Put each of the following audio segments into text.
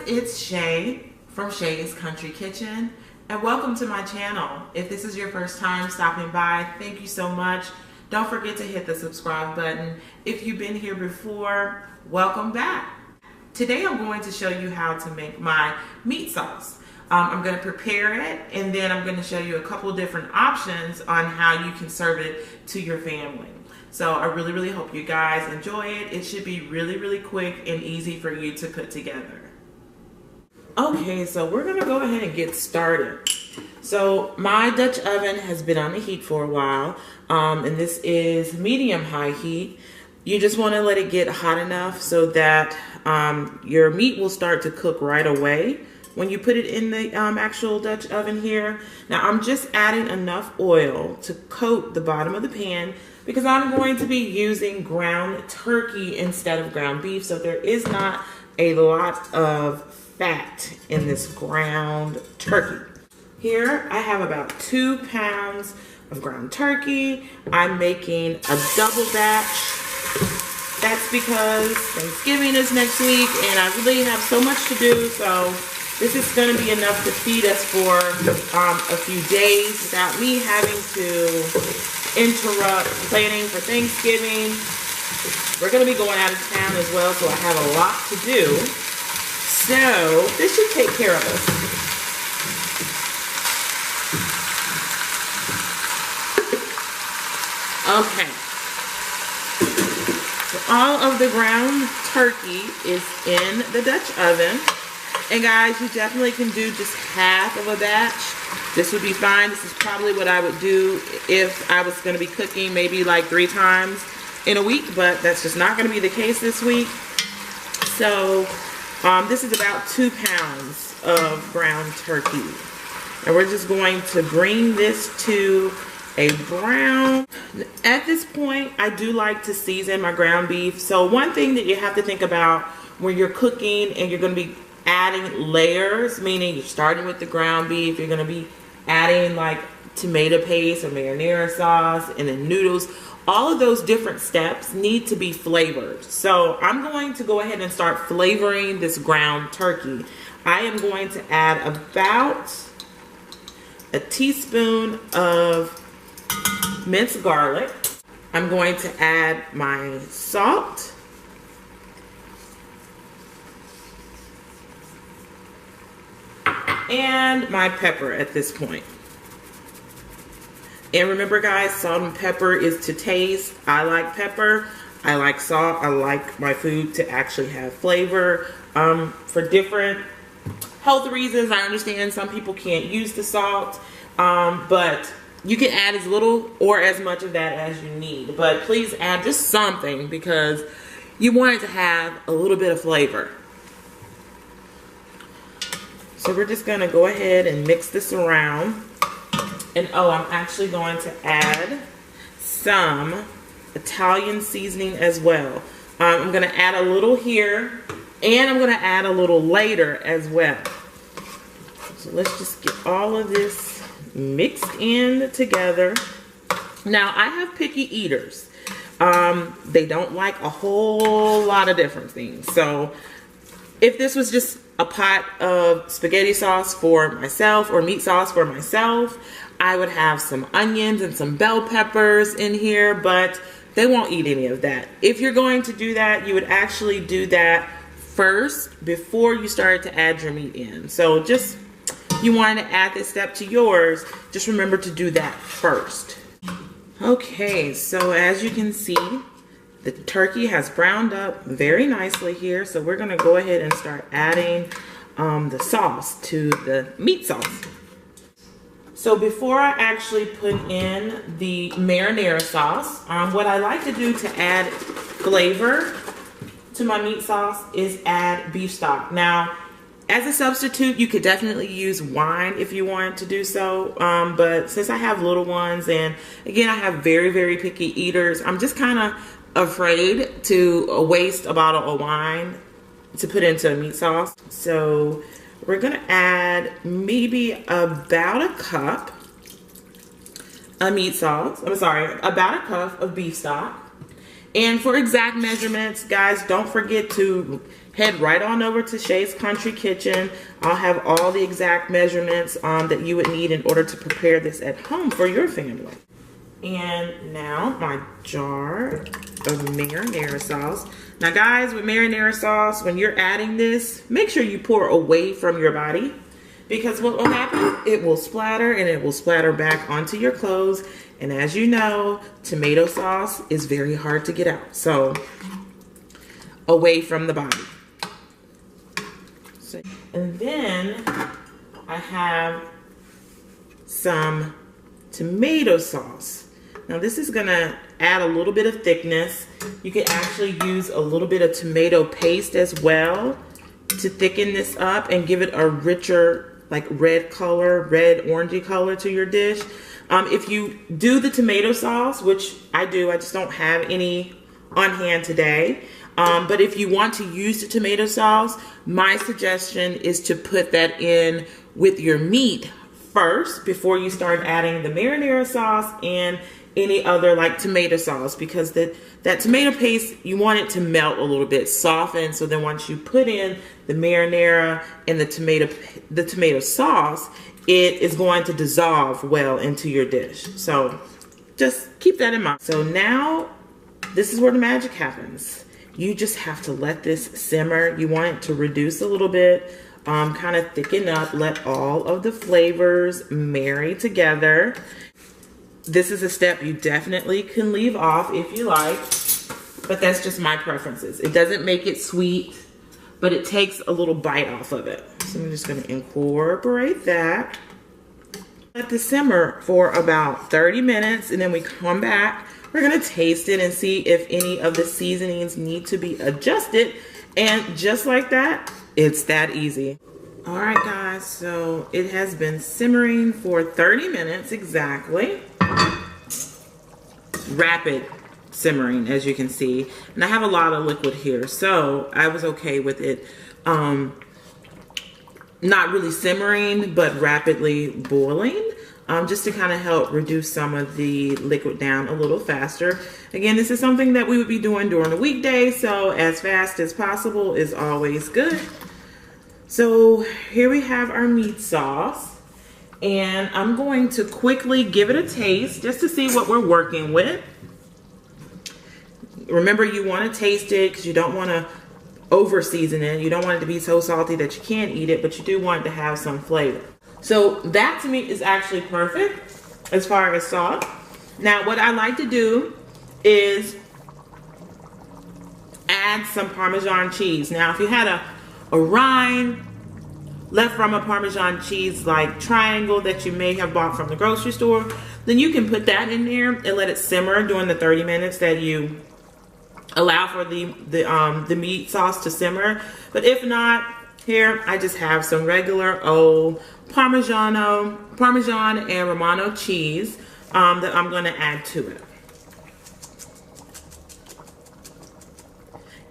it's Shae from Shae's Country Kitchen, and welcome to my channel. If this is your first time stopping by, thank you so much. Don't forget to hit the subscribe button. If you've been here before, welcome back. Today I'm going to show you how to make my meat sauce. I'm going to prepare it, and then I'm going to show you a couple different options on how you can serve it to your family. So I really hope you guys enjoy it. It should be really quick and easy for you to put together. Okay, so we're gonna go ahead and get started. So my Dutch oven has been on the heat for a while, and this is medium high heat. You just want to let it get hot enough so that your meat will start to cook right away when you put it in the actual Dutch oven here. Now I'm just adding enough oil to coat the bottom of the pan because I'm going to be using ground turkey instead of ground beef, so there is not a lot of fat in this ground turkey. Here I have about 2 pounds of ground turkey. I'm making a double batch. That's because Thanksgiving is next week and I really have so much to do, so this is going to be enough to feed us for a few days without me having to interrupt planning for Thanksgiving. We're going to be going out of town as well, so I have a lot to do. So this should take care of us. Okay. So all of the ground turkey is in the Dutch oven. And guys, you definitely can do just half of a batch. This would be fine. This is probably what I would do if I was going to be cooking maybe like 3 times in a week, but that's just not going to be the case this week. So this is about 2 pounds of ground turkey. And we're just going to bring this to a brown. At this point, I do like to season my ground beef. So one thing that you have to think about when you're cooking and you're going to be adding layers, meaning you're starting with the ground beef, you're going to be adding like tomato paste or marinara sauce and then noodles. All of those different steps need to be flavored. So I'm going to go ahead and start flavoring this ground turkey. I am going to add about a teaspoon of minced garlic. I'm going to add my salt. And my pepper at this point. And remember guys, salt and pepper is to taste. I like pepper, I like salt, I like my food to actually have flavor. For different health reasons, I understand some people can't use the salt, but you can add as little or as much of that as you need. But please add just something because you want it to have a little bit of flavor. So we're just going to go ahead and mix this around. And oh, I'm actually going to add some Italian seasoning as well. I'm going to add a little here, and I'm going to add a little later as well. So let's just get all of this mixed in together. Now, I have picky eaters. They don't like a whole lot of different things. So if this was just a pot of spaghetti sauce for myself or meat sauce for myself, I would have some onions and some bell peppers in here, but they won't eat any of that. If you're going to do that, you would actually do that first before you started to add your meat in. So just, you wanted to add this step to yours, just remember to do that first. Okay, so as you can see, the turkey has browned up very nicely here, so we're going to go ahead and start adding the sauce to the meat sauce. So before I actually put in the marinara sauce, what I like to do to add flavor to my meat sauce is add beef stock. Now, as a substitute, you could definitely use wine if you wanted to do so, but since I have little ones, and again, I have very picky eaters, I'm just kind of afraid to waste a bottle of wine to put into a meat sauce. So we're gonna add maybe about a cup of meat sauce. I'm sorry, about a cup of beef stock. And for exact measurements, guys, don't forget to head right on over to Shae's Country Kitchen. I'll have all the exact measurements that you would need in order to prepare this at home for your family. And now my jar of marinara sauce. Now guys, with marinara sauce, when you're adding this, make sure you pour away from your body, because what will happen, it will splatter and it will splatter back onto your clothes. And as you know, tomato sauce is very hard to get out. So away from the body. And then I have some tomato sauce. Now this is gonna add a little bit of thickness. You can actually use a little bit of tomato paste as well to thicken this up and give it a richer, like red color, red orangey color to your dish. If you do the tomato sauce, which I do, I just don't have any on hand today. But if you want to use the tomato sauce, my suggestion is to put that in with your meat first before you start adding the marinara sauce and any other like tomato sauce, because that tomato paste, you want it to melt a little bit, soften. So then once you put in the marinara and the tomato sauce, it is going to dissolve well into your dish. So just keep that in mind. So now this is where the magic happens. You just have to let this simmer. You want it to reduce a little bit, kind of thicken up, let all of the flavors marry together. This is a step you definitely can leave off if you like, but that's just my preferences. It doesn't make it sweet, but it takes a little bite off of it. So I'm just gonna incorporate that. Let this simmer for about 30 minutes and then we come back. We're gonna taste it and see if any of the seasonings need to be adjusted. And just like that, it's that easy. All right guys, so it has been simmering for 30 minutes exactly. Rapid simmering, as you can see. And I have a lot of liquid here, so I was okay with it. Not really simmering, but rapidly boiling. Just to kind of help reduce some of the liquid down a little faster. Again, this is something that we would be doing during the weekday, so as fast as possible is always good. So here we have our meat sauce, and I'm going to quickly give it a taste just to see what we're working with. Remember, you want to taste it because you don't want to over season it. You don't want it to be so salty that you can't eat it, but you do want it to have some flavor. So that to me is actually perfect as far as salt. Now what I like to do is add some Parmesan cheese. Now if you had a rind left from a Parmesan cheese like triangle that you may have bought from the grocery store, then you can put that in there and let it simmer during the 30 minutes that you allow for the meat sauce to simmer. But if not, here I just have some regular old Parmesan and Romano cheese that I'm going to add to it.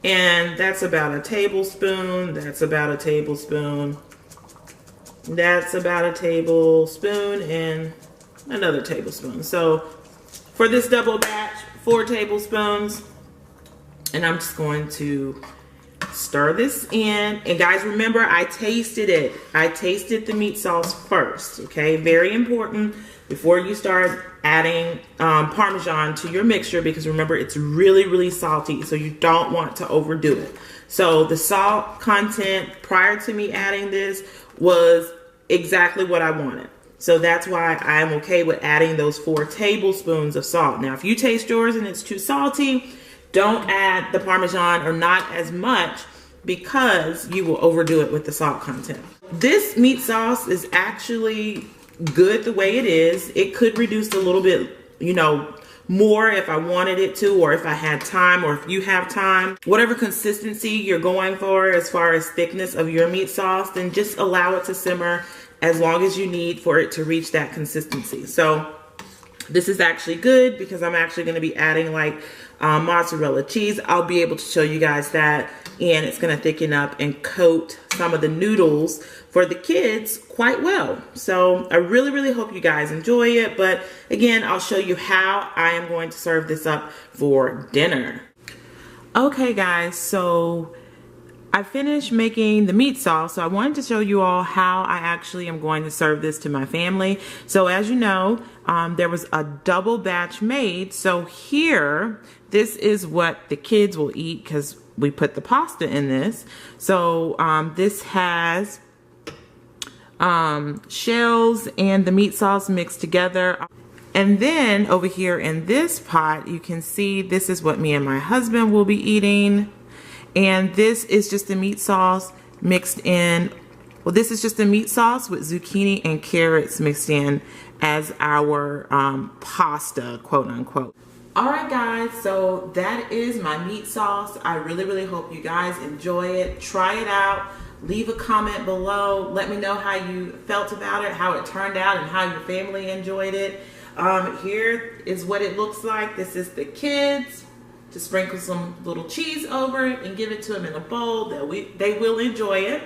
And that's about a tablespoon, that's about a tablespoon, that's about a tablespoon, and another tablespoon. So for this double batch, 4 tablespoons. And I'm just going to stir this in. And guys, remember, I tasted it. I tasted the meat sauce first, okay? Very important before you start adding Parmesan to your mixture, because remember, it's really, really salty, so you don't want to overdo it. So the salt content prior to me adding this was exactly what I wanted. So that's why I'm okay with adding those 4 tablespoons of salt. Now, if you taste yours and it's too salty, don't add the Parmesan or not as much, because you will overdo it with the salt content. This meat sauce is actually good the way it is. It could reduce a little bit, you know, more if I wanted it to, or if I had time, or if you have time. Whatever consistency you're going for as far as thickness of your meat sauce, then just allow it to simmer as long as you need for it to reach that consistency. So this is actually good because I'm actually going to be adding like mozzarella cheese. I'll be able to show you guys that, and it's going to thicken up and coat some of the noodles for the kids quite well. So I really, really hope you guys enjoy it. But again, I'll show you how I am going to serve this up for dinner. Okay guys, so I finished making the meat sauce, so I wanted to show you all how I actually am going to serve this to my family. So as you know, there was a double batch made. So here, this is what the kids will eat because we put the pasta in this. So this has shells and the meat sauce mixed together. And then over here in this pot, you can see this is what me and my husband will be eating. And this is just the meat sauce mixed in. Well, this is just the meat sauce with zucchini and carrots mixed in as our pasta, quote unquote. All right, guys, so that is my meat sauce. I really hope you guys enjoy it. Try it out. Leave a comment below. Let me know how you felt about it, how it turned out, and how your family enjoyed it. Here is what it looks like. This is the kids. To sprinkle some little cheese over it and give it to them in a bowl that they will enjoy it.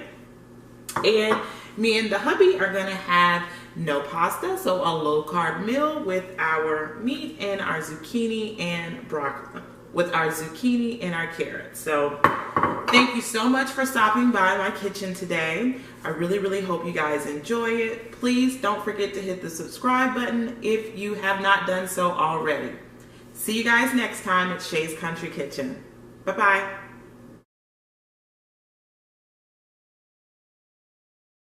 And me and the hubby are gonna have no pasta, so a low carb meal with our meat and our zucchini and broccoli, with our zucchini and our carrots. So thank you so much for stopping by my kitchen today. I really hope you guys enjoy it. Please don't forget to hit the subscribe button if you have not done so already. See you guys next time at Shae's Country Kitchen. Bye-bye.